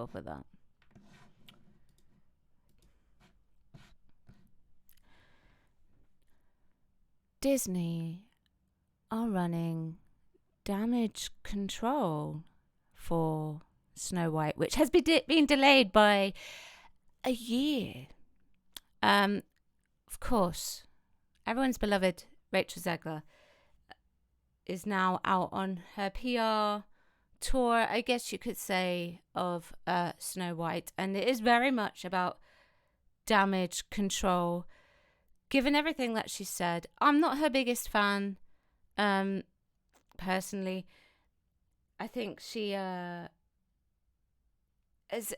grateful for that. Disney are running damage control for Snow White, which has been delayed by a year. Of course, everyone's beloved Rachel Zegler is now out on her PR tour, I guess you could say, of Snow White, and it is very much about damage control. Given everything that she said, I'm not her biggest fan. Personally, I think she is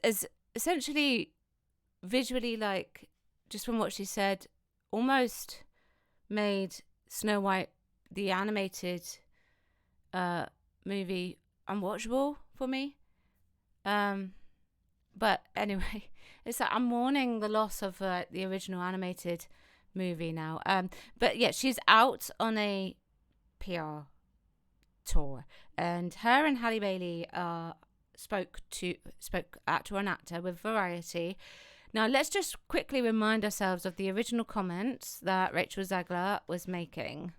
essentially visually, like, just from what she said, almost made Snow White, the animated movie, unwatchable for me. But anyway, it's like I'm mourning the loss of the original animated movie now. But yeah, she's out on a PR tour, and her and Halle Bailey spoke actor on actor with Variety. Now let's just quickly remind ourselves of the original comments that Rachel Zegler was making.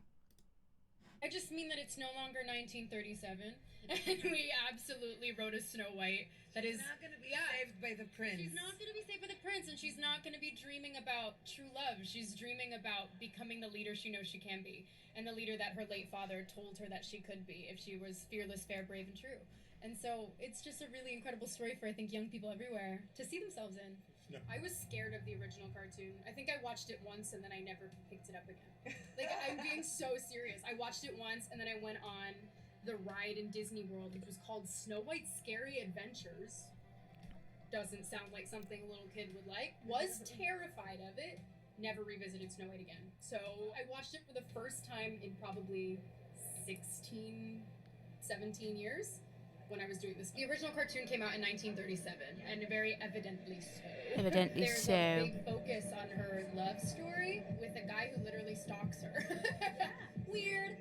I just mean that it's no longer 1937, and we absolutely wrote a Snow White that is not going to be saved by the prince. She's not going to be saved by the prince, and she's not going to be dreaming about true love. She's dreaming about becoming the leader she knows she can be, and the leader that her late father told her that she could be if she was fearless, fair, brave, and true. And so it's just a really incredible story for, I think, young people everywhere to see themselves in. No. I was scared of the original cartoon. I think I watched it once and then I never picked it up again. Like, I'm being so serious. I watched it once and then I went on the ride in Disney World, which was called Snow White's Scary Adventures. Doesn't sound like something a little kid would like. Was terrified of it. Never revisited Snow White again. So I watched it for the first time in probably 16, 17 years. When I was doing this. The original cartoon came out in 1937, and very evidently so. Evidently There's so. a big focus on her love story with a guy who literally stalks her. Weird.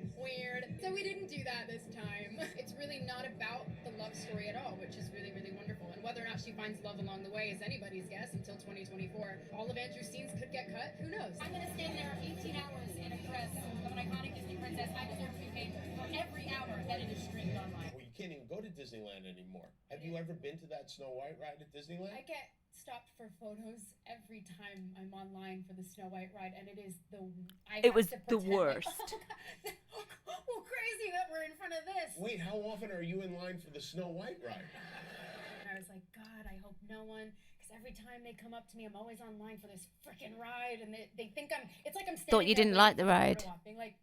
So we didn't do that this time. It's really not about the love story at all, which is really, really wonderful. And whether or not she finds love along the way is anybody's guess until 2024. All of Andrew's scenes could get cut. Who knows? I'm going to stand there 18 hours in a dress of an iconic Disney princess. I deserve to be paid for every hour that it is streamed online. Well, you can't even go to Disneyland anymore. Have you ever been to that Snow White ride at Disneyland? I get stopped for photos every time I'm online for the Snow White ride, and it is it was the worst. Well, crazy that we're in front of this. Wait, how often are you in line for the Snow White ride? I was like, God, I hope no one, because every time they come up to me, I'm always online for this freaking ride, and they think it's like I'm standing Thought you didn't like the ride. Being like,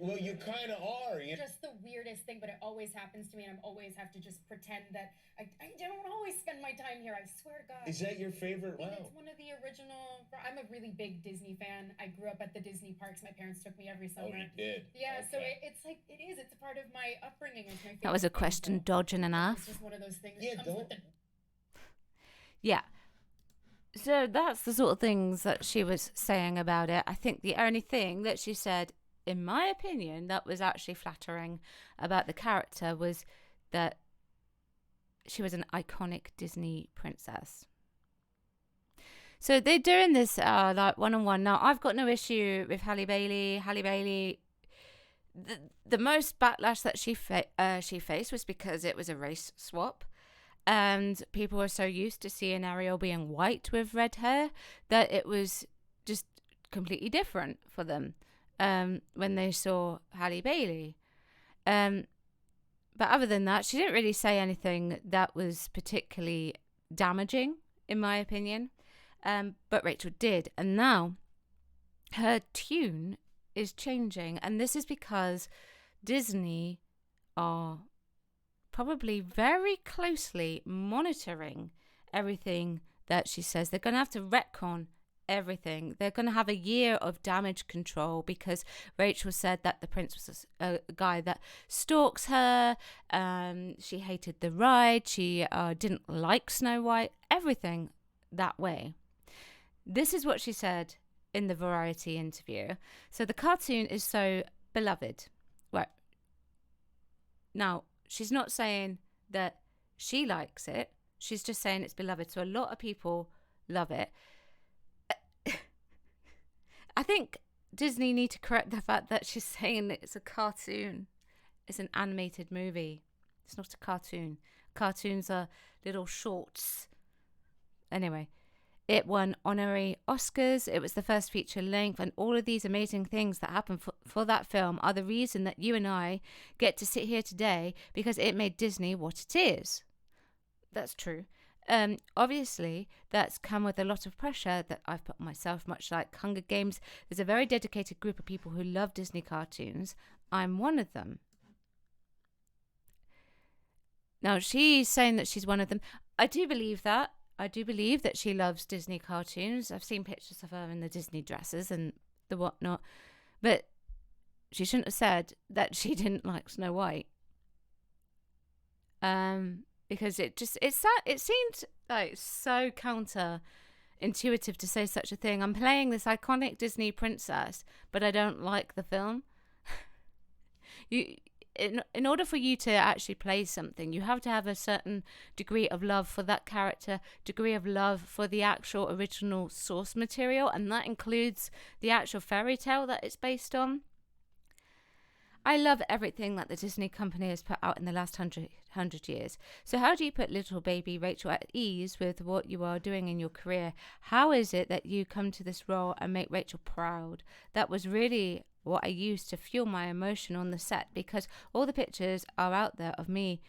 well, you kind of are. Just the weirdest thing, but it always happens to me, and I always have to just pretend that I don't always spend my time here. I swear to God. Is that your favorite? Wow. It's one of the original. I'm a really big Disney fan. I grew up at the Disney parks. My parents took me every summer. Oh, you did? Yeah, okay. So it's like, it is. It's a part of my upbringing. It's my favorite. That was a question dodging enough. It's just one of those things. Yeah, don't. Yeah. So that's the sort of things that she was saying about it. I think the only thing that she said, in my opinion, that was actually flattering about the character was that she was an iconic Disney princess. So they're doing this like one-on-one. Now, I've got no issue with Halle Bailey. Halle Bailey, the most backlash that she faced was because it was a race swap. And people were so used to seeing Ariel being white with red hair that it was just completely different for them. When they saw Halle Bailey. But other than that, she didn't really say anything that was particularly damaging, in my opinion. But Rachel did. And now her tune is changing. And this is because Disney are probably very closely monitoring everything that she says. They're going to have to retcon everything. They're going to have a year of damage control because Rachel said that the prince was a guy that stalks her. She hated the ride. She didn't like Snow White. Everything that way. This is what she said in the Variety interview. So the cartoon is so beloved. Right. Now, she's not saying that she likes it. She's just saying it's beloved. So a lot of people love it. I think Disney need to correct the fact that she's saying it's a cartoon. It's an animated movie. It's not a cartoon. Cartoons are little shorts. Anyway, it won honorary Oscars. It was the first feature length, and all of these amazing things that happened for that film are the reason that you and I get to sit here today, because it made Disney what it is. That's true. Obviously, that's come with a lot of pressure that I've put on myself, much like Hunger Games. There's a very dedicated group of people who love Disney cartoons. I'm one of them. Now, she's saying that she's one of them. I do believe that. I do believe that she loves Disney cartoons. I've seen pictures of her in the Disney dresses and the whatnot. But she shouldn't have said that she didn't like Snow White. Because it seemed like so counterintuitive to say such a thing. I'm playing this iconic Disney princess, but I don't like the film. In order for you to actually play something, you have to have a certain degree of love for that character, degree of love for the actual original source material, and that includes the actual fairy tale that it's based on. I love everything that the Disney company has put out in the last 100 years. So how do you put little baby Rachel at ease with what you are doing in your career? How is it that you come to this role and make Rachel proud? That was really what I used to fuel my emotion on the set, because all the pictures are out there of me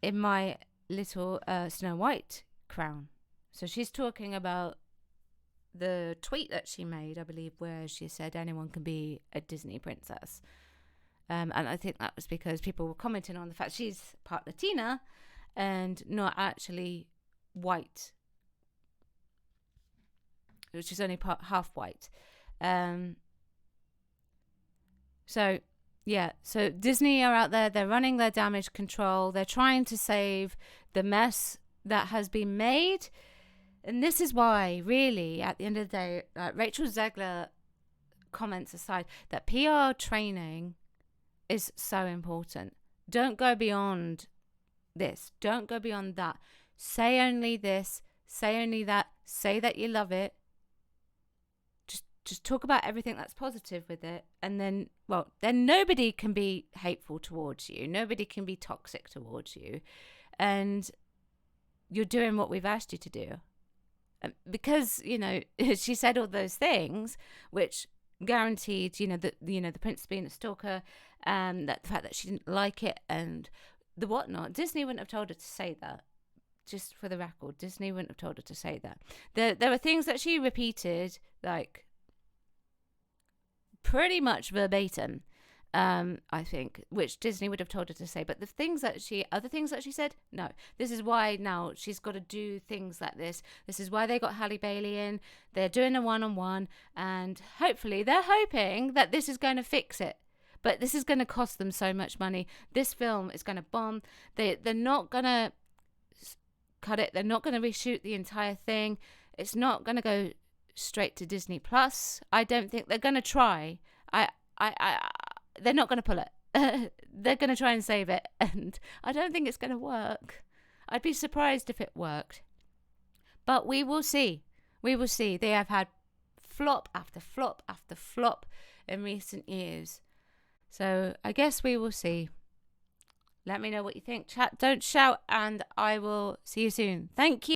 in my little Snow White crown. So she's talking about the tweet that she made, I believe, where she said anyone can be a Disney princess. And I think that was because people were commenting on the fact she's part Latina and not actually white. She's only half white. So Disney are out there, they're running their damage control, they're trying to save the mess that has been made. And this is why, really, at the end of the day, Rachel Zegler comments aside, that PR training is so important. Don't go beyond this. Don't go beyond that. Say only this. Say only that. Say that you love it. Just talk about everything that's positive with it. And then nobody can be hateful towards you. Nobody can be toxic towards you. And you're doing what we've asked you to do. Because, she said all those things, which guaranteed, the prince being a stalker, that the fact that she didn't like it and the whatnot. Disney wouldn't have told her to say that. Just for the record, Disney wouldn't have told her to say that. There were things that she repeated, like, pretty much verbatim, I think, which Disney would have told her to say. But other things that she said, no. This is why now she's got to do things like this. This is why they got Halle Bailey in. They're doing a one-on-one, and hopefully they're hoping that this is going to fix it. But this is going to cost them so much money. This film is going to bomb. They're not going to cut it. They're not going to reshoot the entire thing. It's not going to go straight to Disney Plus. I don't think they're going to try. They're not going to pull it. They're going to try and save it, and I don't think it's going to work. I'd be surprised if it worked. But we will see. We will see. They have had flop after flop after flop in recent years. So I guess we will see. Let me know what you think. Chat, don't shout, and I will see you soon. Thank you.